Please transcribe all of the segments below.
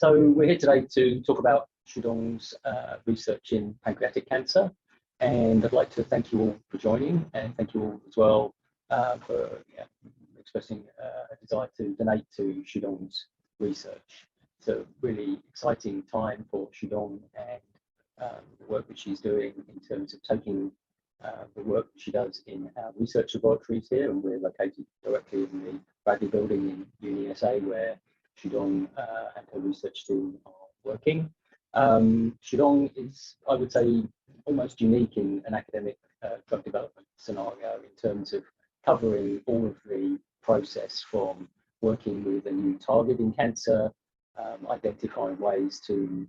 So we're here today to talk about Shudong's research in pancreatic cancer, and I'd like to thank you all for joining, and thank you all as well for expressing a desire to donate to Shudong's research. It's a really exciting time for Shudong and the work that she's doing in terms of taking the work that she does in our research laboratories here, and we're located directly in the Bradley building in UniSA, where Shudong and her research team are working. Shudong is, I would say, almost unique in an academic drug development scenario in terms of covering all of the process from working with a new target in cancer, identifying ways to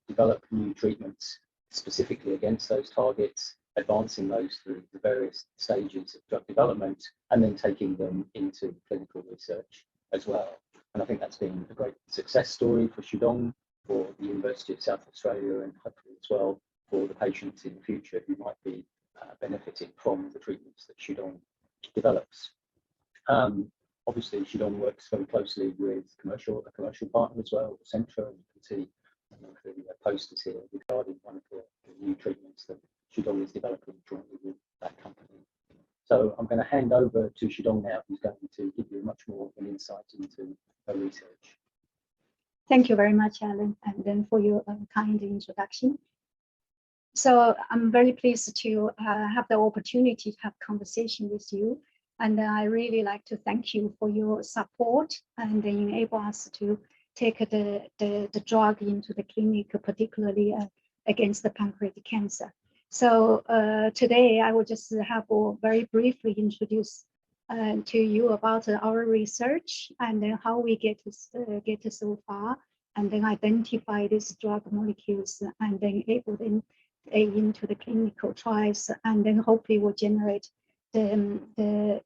develop new treatments specifically against those targets, advancing those through the various stages of drug development, and then taking them into clinical research as well. And I think that's been a great success story for Shudong, for the University of South Australia, and hopefully as well for the patients in the future who might be benefiting from the treatments that Shudong develops. Obviously, Shudong works very closely with a commercial partner as well, Centra, and you can see one of the posters here regarding one of the new treatments that Shudong is developing jointly with that company. So I'm going to hand over to Shudong now, who's going to give you much more of an insight into her research. Thank you very much, Alan, and then for your kind introduction. So I'm very pleased to have the opportunity to have conversation with you. And I really like to thank you for your support and enable us to take the drug into the clinic, particularly against the pancreatic cancer. So today I will just have very briefly introduce to you about our research and then how we get so far, and then identify these drug molecules and then able them into the clinical trials, and then hopefully will generate the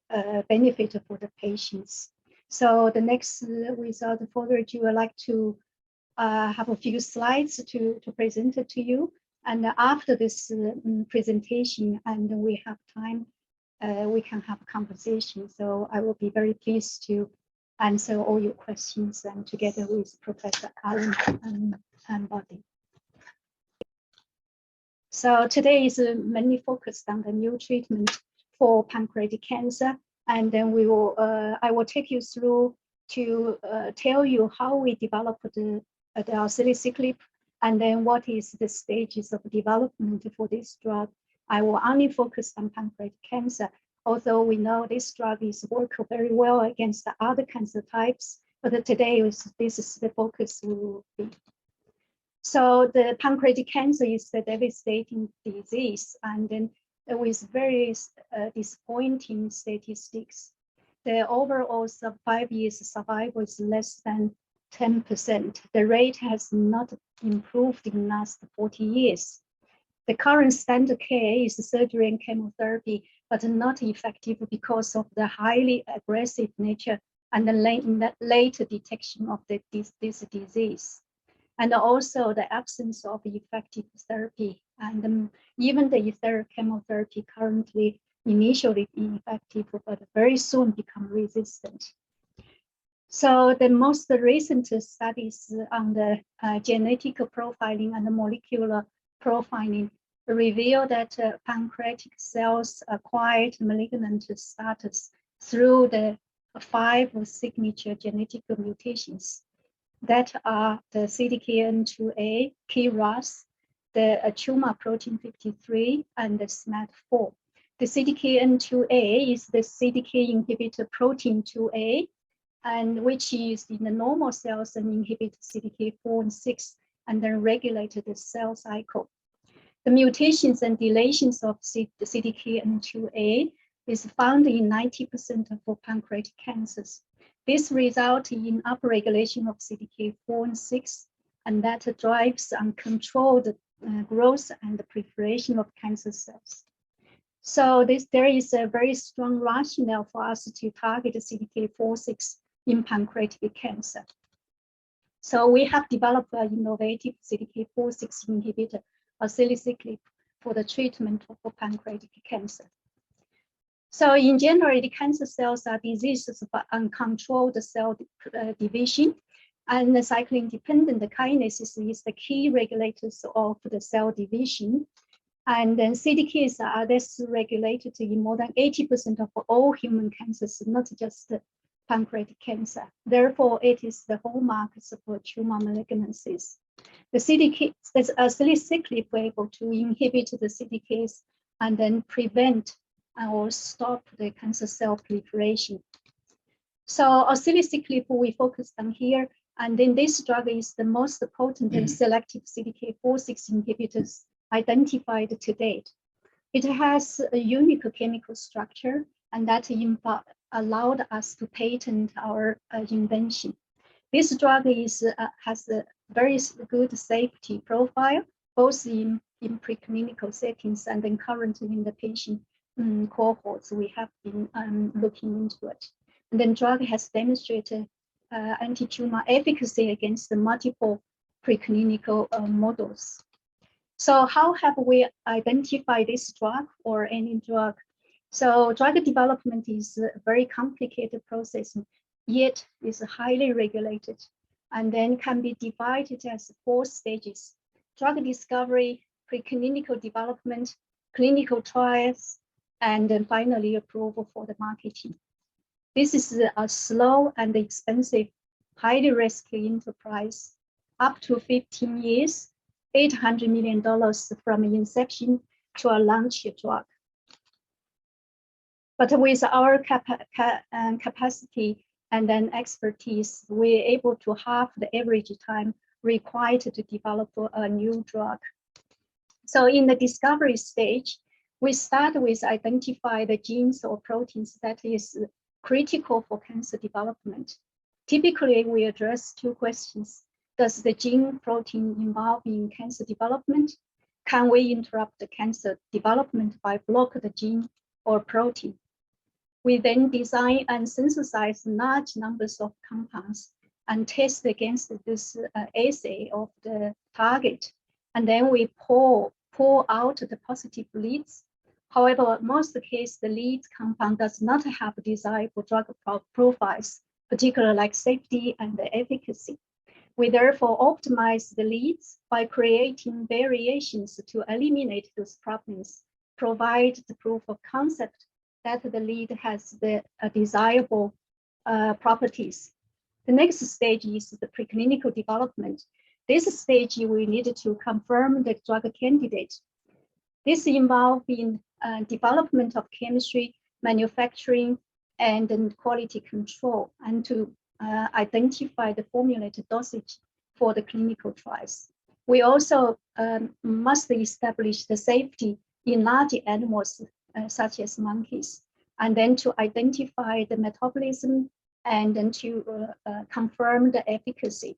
benefit for the patients. So the next, without further ado, I'd like to have a few slides to present it to you. And after this presentation, and we have time, we can have a conversation. So I will be very pleased to answer all your questions, and together with Professor Alan and Buddy. So today is mainly focused on the new treatment for pancreatic cancer, and then I will take you through to tell you how we developed the Auceliciclib, and then what is the stages of development for this drug. I will only focus on pancreatic cancer, although we know this drug is working very well against the other cancer types, but today this is the focus will be. So the pancreatic cancer is a devastating disease, and then with very disappointing statistics. The overall 5 years survival is less than 10%. The rate has not improved in the last 40 years. The current standard care is surgery and chemotherapy, but not effective because of the highly aggressive nature and the late detection of this disease. And also the absence of effective therapy, and even the chemotherapy currently initially ineffective, but very soon become resistant. So the most recent studies on the genetic profiling and the molecular profiling reveal that pancreatic cells acquired malignant status through the 5 signature genetic mutations that are the CDKN2A, KRAS, the tumor protein 53, and the SMAD4. The CDKN2A is the CDK inhibitor protein 2A, and which is in the normal cells and inhibit CDK4 and 6, and then regulate the cell cycle. The mutations and deletions of the CDKN2A is found in 90% of pancreatic cancers. This results in upregulation of CDK4 and 6, and that drives uncontrolled growth and the proliferation of cancer cells. So there is a very strong rationale for us to target CDK4/6 in pancreatic cancer. So we have developed an innovative CDK4/6 inhibitor, Auceliciclib, for the treatment of pancreatic cancer. So in general, the cancer cells are diseases of uncontrolled cell division. And the cyclin-dependent kinases is the key regulators of the cell division. And then CDKs are less regulated in more than 80% of all human cancers, not just pancreatic cancer. Therefore, it is the hallmark of tumor malignancies. The CDKs, Auceliciclib were able to inhibit the CDKs and then prevent or stop the cancer cell proliferation. So Auceliciclib we focused on here, and then this drug is the most potent and selective CDK4/6 inhibitors identified to date. It has a unique chemical structure, and that allowed us to patent our invention. This drug has a very good safety profile, both in preclinical settings and then currently in the patient cohorts. We have been looking into it. And then drug has demonstrated anti-tumor efficacy against the multiple preclinical models. So how have we identified this drug or any drug? So drug development is a very complicated process, yet is highly regulated, and then can be divided as 4 stages: drug discovery, preclinical development, clinical trials, and then finally approval for the marketing. This is a slow and expensive, highly risky enterprise, up to 15 years, $800 million from inception to a launch drug. But with our capacity and then expertise, we're able to halve the average time required to develop a new drug. So in the discovery stage, we start with identify the genes or proteins that is critical for cancer development. Typically, we address 2 questions. Does the gene protein involved in cancer development? Can we interrupt the cancer development by block the gene or protein? We then design and synthesize large numbers of compounds and test against this assay of the target. And then we pull out the positive leads. However, most cases, the lead compound does not have desirable drug profiles, particularly like safety and efficacy. We therefore optimize the leads by creating variations to eliminate those problems, provide the proof of concept that the lead has the desirable properties. The next stage is the preclinical development. This stage, we need to confirm the drug candidate. This involves in development of chemistry, manufacturing, and then quality control, and to identify the formulated dosage for the clinical trials. We also must establish the safety in large animals, such as monkeys, and then to identify the metabolism and then to confirm the efficacy.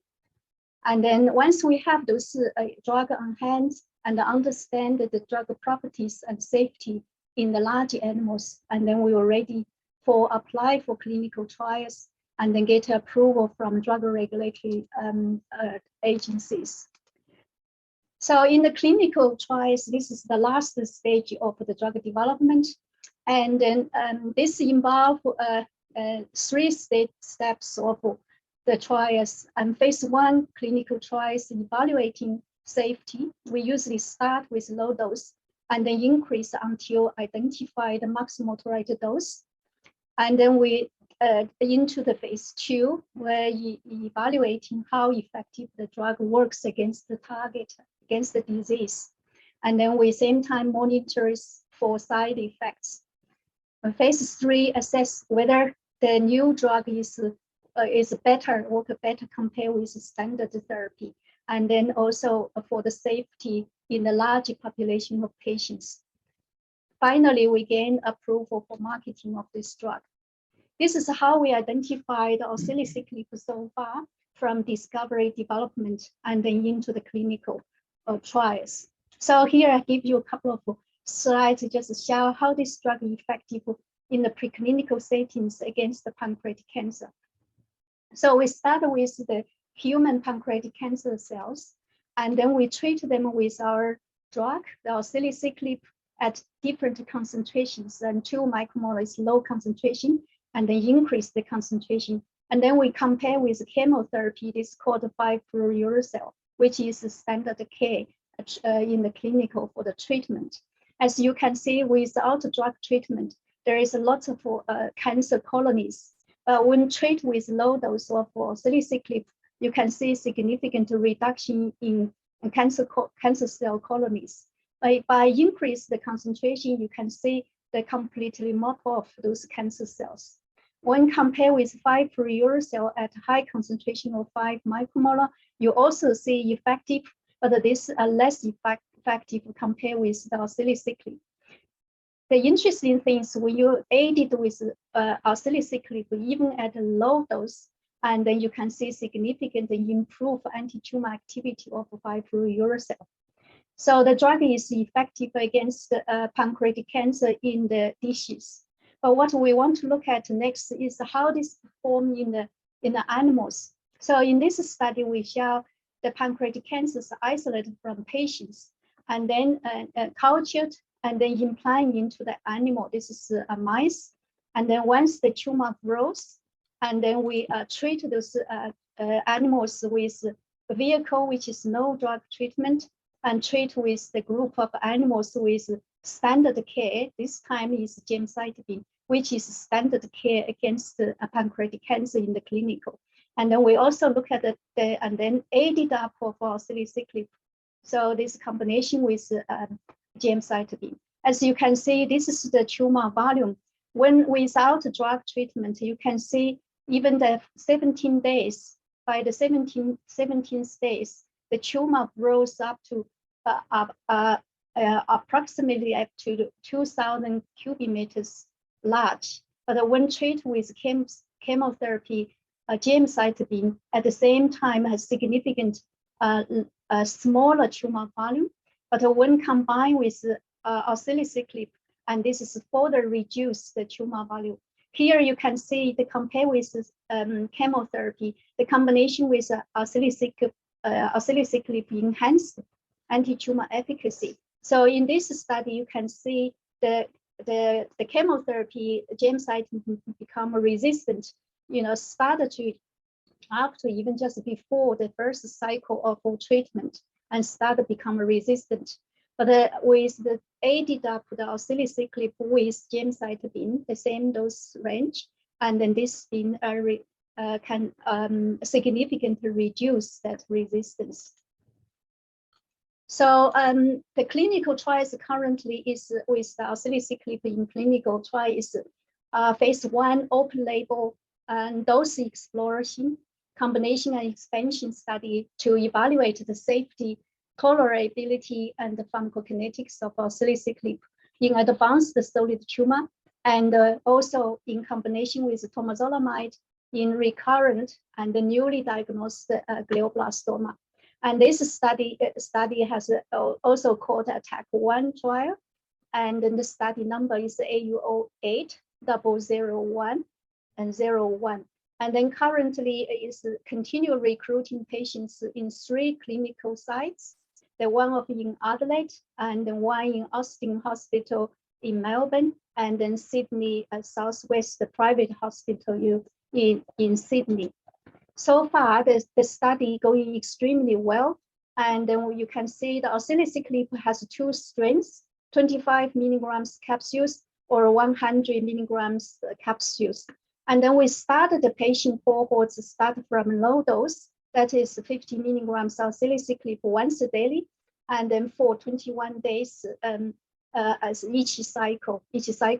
And then once we have those drug on hand and understand the drug properties and safety in the large animals, and then we are ready for apply for clinical trials and then get approval from drug regulatory agencies. So in the clinical trials, this is the last stage of the drug development. And then this involves 3 steps of the trials. And phase 1 clinical trials evaluating safety. We usually start with low dose and then increase until identify the maximal tolerated dose. And then we into the phase 2, where evaluating how effective the drug works against the target, against the disease. And then we same time monitors for side effects. Phase 3 assess whether the new drug is better, work better compared with standard therapy. And then also for the safety in the large population of patients. Finally, we gain approval for marketing of this drug. This is how we identified Auceliciclib so far from discovery development and then into the clinical trials. So here I give you a couple of slides to just show how this drug is effective in the preclinical settings against the pancreatic cancer. So we start with the human pancreatic cancer cells, and then we treat them with our drug, the Auceliciclib, at different concentrations, and 2 micromolar is low concentration, and then increase the concentration And then we compare with chemotherapy. This is called 5-fluorouracil, which is the standard care in the clinical for the treatment. As you can see, without drug treatment, there is a lot of cancer colonies. When treated with low dose of Auceliciclib, you can see significant reduction in cancer cell colonies. By increase the concentration, you can see they completely mop off those cancer cells. When compared with 5-fluorouracil at high concentration of 5 micromolar, you also see effective, but this are less effective compared with the Auceliciclib. The interesting thing is when you aid it with Auceliciclib, even at a low dose, and then you can see significant improved anti-tumor activity of 5-fluorouracil. So the drug is effective against pancreatic cancer in the dishes. But what we want to look at next is how this performs in the animals. So in this study, we show the pancreatic cancers isolated from patients and then cultured and then implanted into the animal. This is a mice. And then once the tumor grows, and then we treat those animals with a vehicle, which is no drug treatment, and treat with the group of animals with standard care. This time is gemcitabine, which is standard care against pancreatic cancer in the clinical. And then we also look at and then added up of Auceliciclib. So this combination with gemcitabine. As you can see, this is the tumor volume. When without drug treatment, you can see even the 17 days, by the 17th days, the tumor grows up to approximately up to 2,000 cubic meters large. But when treated with chemotherapy, gemcitabine at the same time has significant smaller tumor volume. But when combined with Auceliciclib, and this is further reduce the tumor volume. Here you can see the compare with chemotherapy, the combination with Auceliciclib enhanced anti-tumor efficacy. So in this study, you can see the chemotherapy gemcitabine become resistant, started to after even just before the first cycle of treatment and started to become resistant. But with the added up the Auceliciclib with gemcitabine, the same dose range, and then this can significantly reduce that resistance. So the clinical trials currently is with the Auceliciclib in clinical trial is phase 1 open label and dose exploration, combination and expansion study to evaluate the safety, tolerability, and the pharmacokinetics of Auceliciclib in advanced solid tumor, and also in combination with temozolomide in recurrent and newly diagnosed glioblastoma. And this study has also called ATTACK-1 trial, and then the study number is AU08-001 and 01. And then currently is continue recruiting patients in 3 clinical sites, the one in Adelaide and the one in Austin Hospital in Melbourne, and then Sydney Southwest Private Hospital in Sydney. So far, the study going extremely well. And then you can see the Auceliciclib has 2 strengths, 25 milligrams capsules or 100 milligrams capsules. And then we started the patient cohorts start from low dose, that is 50 milligrams Auceliciclib once daily, and then for 21 days as each cycle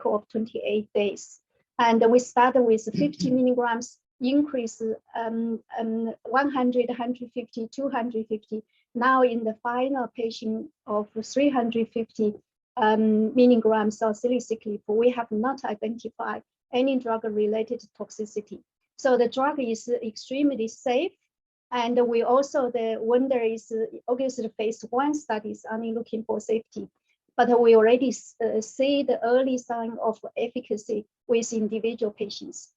of 28 days. And we started with 50 milligrams, increase 100, 150, 250. Now in the final patient of 350 milligrams Auceliciclib, we have not identified any drug-related toxicity. So the drug is extremely safe. And we also, when there is obviously the phase 1 studies only looking for safety, but we already see the early sign of efficacy with individual patients.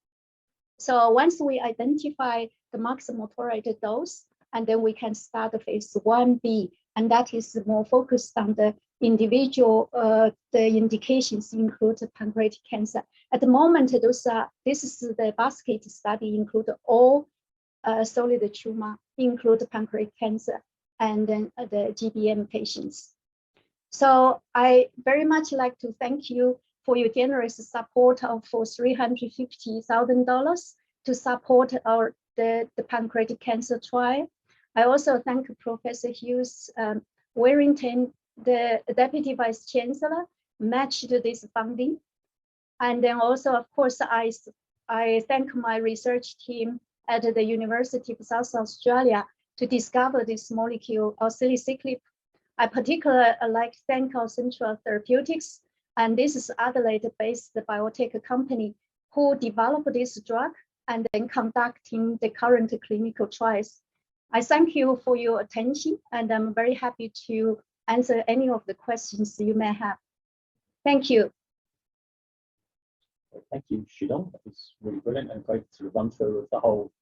So once we identify the maximal tolerated dose, and then we can start the phase 1B, and that is more focused on the individual, the indications include pancreatic cancer. At the moment, this is the basket study, include all solid tumor, include pancreatic cancer, and then the GBM patients. So I very much like to thank you for your generous support of $350,000 to support the pancreatic cancer trial. I also thank Professor Hughes Warrington, the Deputy Vice Chancellor, matched this funding. And then also, of course, I thank my research team at the University of South Australia to discover this molecule, Auceliciclib. I particularly like to thank our Central Therapeutics, and this is Adelaide-based biotech company who developed this drug and then conducting the current clinical trials. I thank you for your attention, and I'm very happy to answer any of the questions you may have. Thank you. Thank you, Shudong. That was really brilliant and great sort of run through of the whole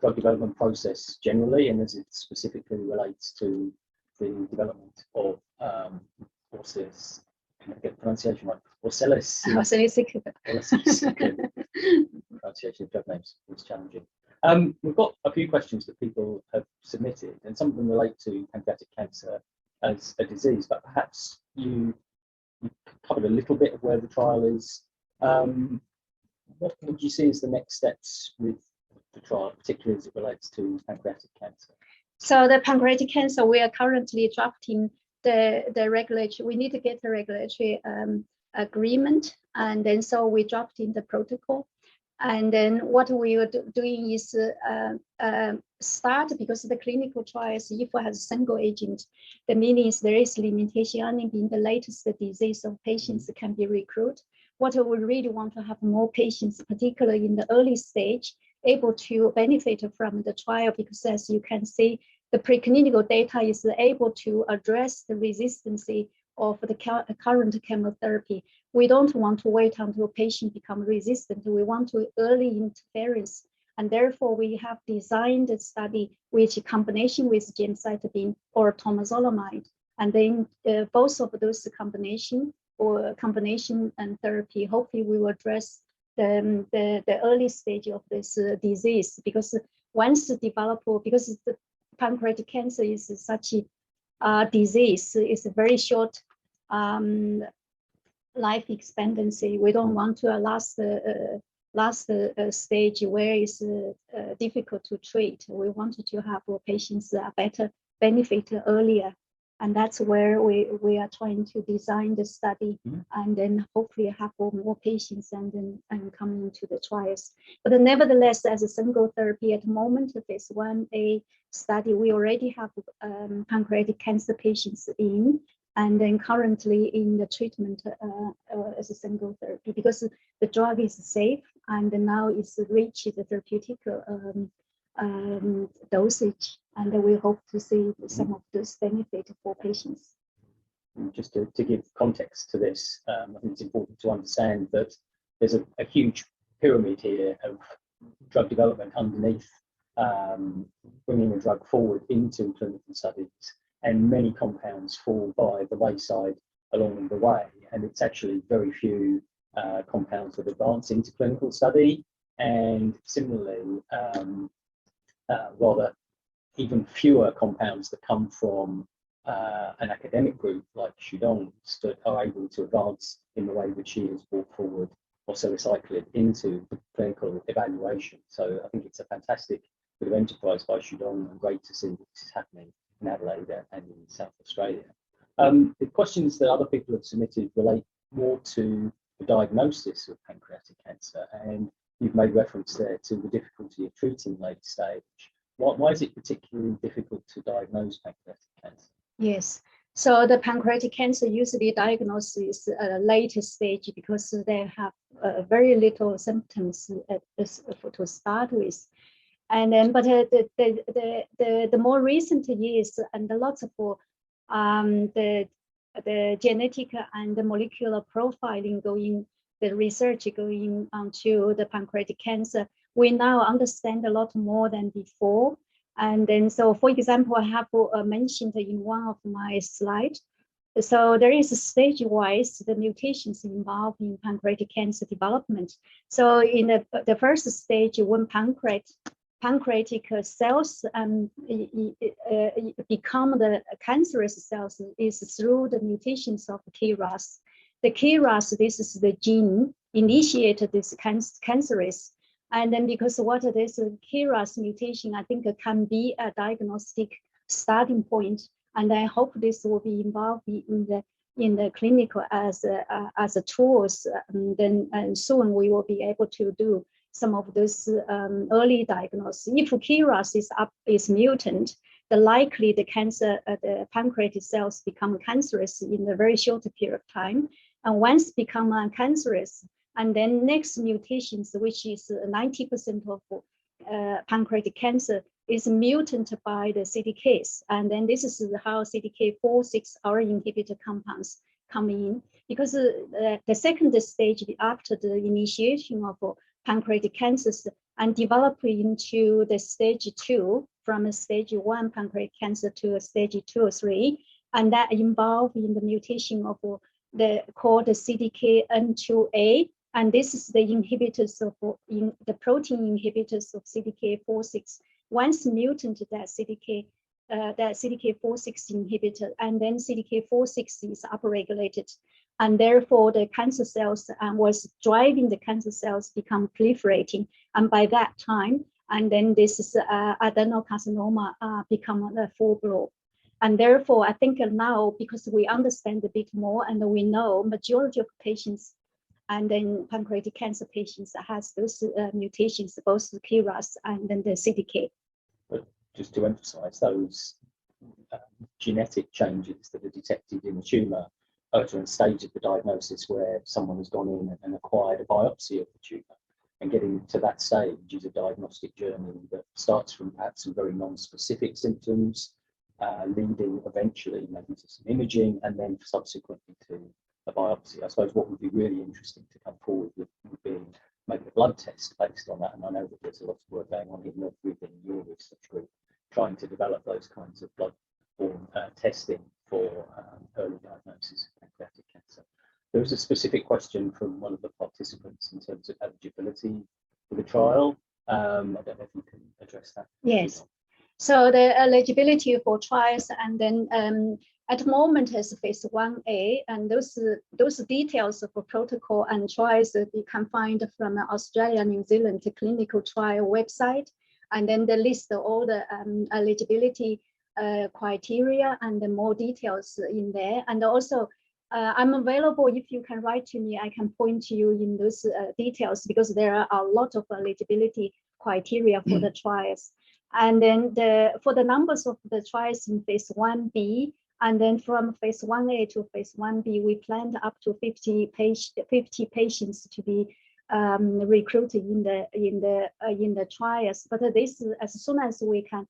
drug development process generally, and as it specifically relates to the development of Auceliciclib. Can I get the pronunciation right? Auceliciclib. Pronunciation of drug names is challenging. We've got a few questions that people have submitted, and some of them relate to pancreatic cancer as a disease, but perhaps you covered a little bit of where the trial is. What would you see as the next steps with the trial, particularly as it relates to pancreatic cancer? So the pancreatic cancer, we are currently drafting the regulatory. We need to get the regulatory agreement, and then so we drafting the protocol. And then what we are doing is start, because the clinical trials, if it has single agent, the meaning is there is limitation only in the latest disease of patients can be recruited. What we really want to have more patients, particularly in the early stage, able to benefit from the trial, because as you can see, the preclinical data is able to address the resistance of the current chemotherapy. We don't want to wait until a patient becomes resistant. We want to early interference, and therefore we have designed a study which combination with gemcitabine or temozolomide, and then both of those combination and therapy, hopefully we will address the early stage of this disease, because once developed, because the pancreatic cancer is such a disease, it's a very short life expectancy. We don't want to last stage where it's difficult to treat. We wanted to have patients better benefit earlier, and that's where we are trying to design the study, and then hopefully have more patients and come into the trials. But nevertheless, as a single therapy at the moment, phase 1A study, we already have pancreatic cancer patients in, and then currently in the treatment as a single therapy, because the drug is safe and now it's reached the therapeutic dosage, and we hope to see some of this benefit for patients. Just to give context to this, I think it's important to understand that there's a huge pyramid here of drug development underneath bringing a drug forward into clinical studies, and many compounds fall by the wayside along the way, and it's actually very few compounds that advance into clinical study, and similarly rather even fewer compounds that come from an academic group like Shudong's that are able to advance in the way that she has brought forward Auceliciclib into clinical evaluation. So I think it's a fantastic bit of enterprise by Shudong, and great to see this is happening in Adelaide and in South Australia. The questions that other people have submitted relate more to the diagnosis of pancreatic cancer, and you've made reference there to the difficulty of treating late stage. Why is it particularly difficult to diagnose pancreatic cancer? Yes, so the pancreatic cancer usually diagnosed is at a later stage because they have very little symptoms to start with. And then, but the more recent years and lots of the genetic and the molecular profiling the research going onto the pancreatic cancer, we now understand a lot more than before. And then, so for example, I have mentioned in one of my slides So there is a stage-wise the mutations involved in pancreatic cancer development. So in the first stage, when pancreatic cells become the cancerous cells is through the mutations of KRAS. The KRAS, this is the gene initiated this cancerous. And then because what this KRAS mutation, I think can be a diagnostic starting point. And I hope this will be involved in the clinical as a tools. And soon we will be able to do some of those early diagnosis. If KRAS is mutant, the likely the pancreatic cells become cancerous in a very short period of time. And once become cancerous, and then next mutations, which is 90% of pancreatic cancer, is mutant by the CDKs. And then this is how CDK4/6 inhibitor compounds come in. Because the second stage after the initiation of pancreatic cancers and develop into the stage 2, from a stage 1 pancreatic cancer to a stage 2 or 3, and that involve in the mutation of called the CDKN2A, and this is the inhibitors of the protein inhibitors of CDK4/6. Once mutant that CDK4/6 inhibitor, and then CDK4/6 is upregulated, and therefore the cancer cells was driving the cancer cells become proliferating, and by that time, and then this is adenocarcinoma become a full blown. And therefore, I think now, because we understand a bit more and we know majority of patients and then pancreatic cancer patients has those mutations, both the KRAS and then the CDK. But just to emphasize, those genetic changes that are detected in the tumor are at a stage of the diagnosis where someone has gone in and acquired a biopsy of the tumor. And getting to that stage is a diagnostic journey that starts from perhaps some very non-specific symptoms, leading eventually maybe to some imaging, and then subsequently to a biopsy. I suppose what would be really interesting to come forward with would be maybe a blood test based on that. And I know that there's a lot of work going on within your research group trying to develop those kinds of blood-borne testing for early diagnosis of pancreatic cancer. There was a specific question from one of the participants in terms of eligibility for the trial. I don't know if you can address that. Yes. So the eligibility for trials, and then at the moment is phase 1A, and those details of a protocol and trials that you can find from Australia, New Zealand clinical trial website, and then the list of all the eligibility criteria and the more details in there. And also I'm available. If you can write to me, I can point you in those details, because there are a lot of eligibility criteria for the trials. And then for the numbers of the trials in phase 1B, and then from phase 1A to phase 1B, we planned up to 50 patients to be recruited in the trials. But this, as soon as we can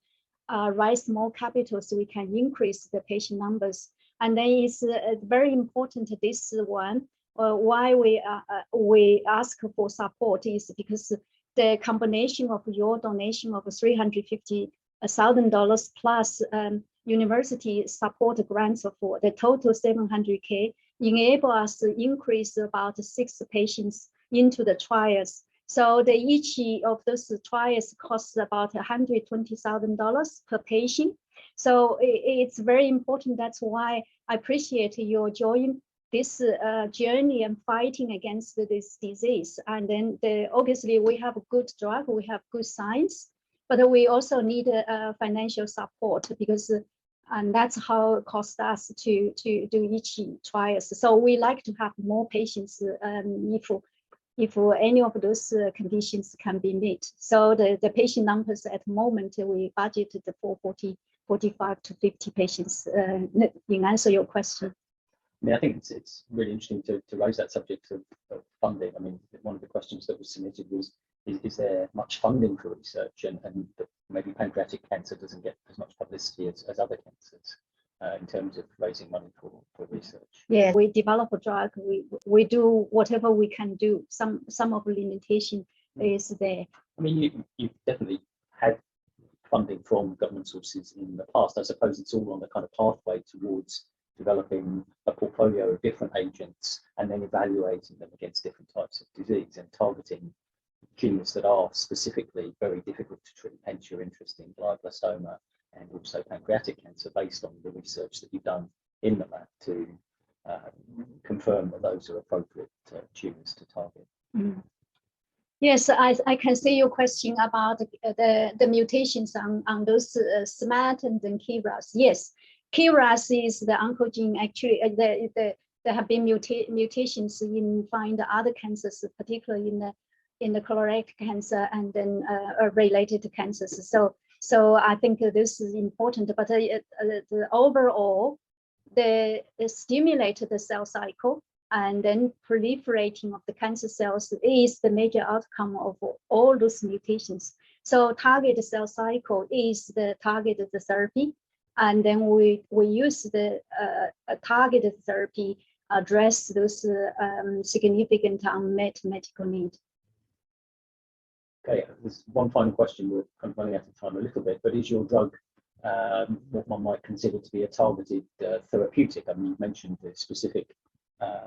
raise more capital, so we can increase the patient numbers. And then it's very important, this one, why we ask for support is because the combination of your donation of $350,000 plus university support grants for the total $700K enable us to increase about 6 patients into the trials. So each of those trials costs about $120,000 per patient. So it's very important. That's why I appreciate your joining this journey and fighting against this disease. And then obviously we have a good drug, we have good science, but we also need financial support, because and that's how it costs us to do each trial. So we like to have more patients if any of those conditions can be met. So the patient numbers at the moment, we budgeted for 45 to 50 patients in answer your question. I mean, I think it's really interesting to raise that subject of funding. I mean, one of the questions that was submitted was, is there much funding for research, and maybe pancreatic cancer doesn't get as much publicity as other cancers in terms of raising money for research? Yeah, we develop a drug, we do whatever we can do. Some of the limitation is there. I mean, you've definitely had funding from government sources in the past. I suppose it's all on the kind of pathway towards developing a portfolio of different agents and then evaluating them against different types of disease and targeting tumors that are specifically very difficult to treat, hence your interest in glioblastoma and also pancreatic cancer based on the research that you've done in the lab to confirm that those are appropriate tumors to target. Mm. Yes, I can see your question about the mutations on those SMAT and then KRAS. Yes, KRAS is the oncogene. Actually, there have been mutations in find other cancers, particularly in the colorectal cancer and then related cancers. So I think this is important. But the overall, they stimulate the cell cycle, and then proliferating of the cancer cells is the major outcome of all those mutations. So target cell cycle is the targeted therapy, and then we use the targeted therapy address those significant unmet medical need. Okay, there's one final question. We're kind of running out of time a little bit, but is your drug what one might consider to be a targeted therapeutic? I mean, you've mentioned the specific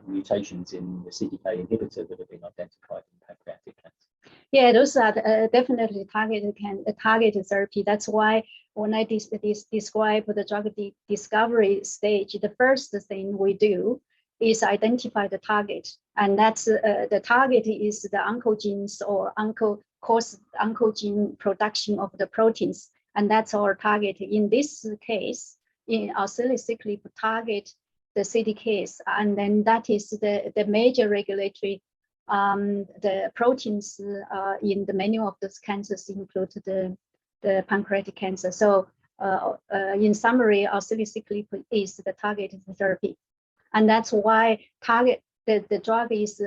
mutations in the CDK inhibitor that have been identified in pancreatic cancer. Yeah, those are definitely targeted therapy. That's why when I describe the drug discovery stage, the first thing we do is identify the target, and that's the target is the oncogenes or oncogene production of the proteins, and that's our target. In this case, in Auceliciclib target the CDKs, and then that is the major regulatory the proteins in the many of those cancers include the pancreatic cancer. So in summary, Auceliciclib is the targeted therapy, and that's why the drug is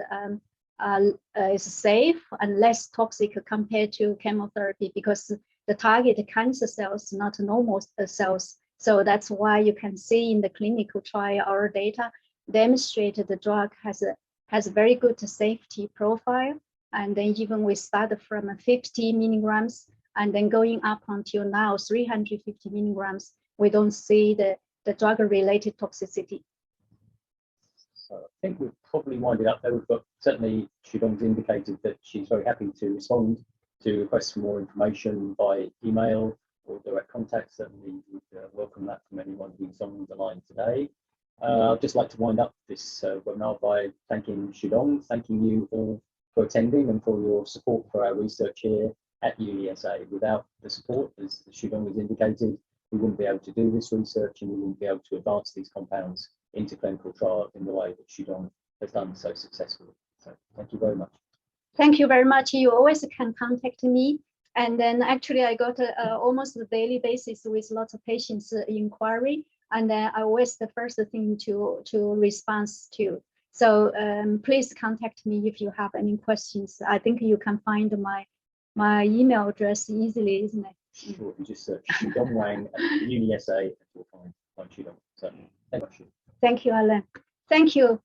safe and less toxic compared to chemotherapy, because the target cancer cells, not normal cells. So that's why you can see in the clinical trial, our data demonstrated the drug has a very good safety profile. And then even we started from 50 milligrams and then going up until now 350 milligrams, we don't see the drug-related toxicity. So I think we've probably wind it up there. We've got certainly Shudong's indicated that she's very happy to respond to requests for more information by email or direct contact. Certainly would welcome that from anyone who's on the line today. I'd just like to wind up this webinar by thanking Shudong, thanking you all for attending and for your support for our research here at UniSA. Without the support, as Shudong has indicated, we wouldn't be able to do this research and we wouldn't be able to advance these compounds into clinical trial in the way that Shudong has done so successfully. So thank you very much. Thank you very much. You always can contact me. And then actually I got almost a daily basis with lots of patients inquiry. And then I always the first thing to respond to. So please contact me if you have any questions. I think you can find my email address easily, isn't it? Sure, you just search Shudong Wang at UniSA and you'll find Shudong. So thank you. Thank you, Alan. Thank you.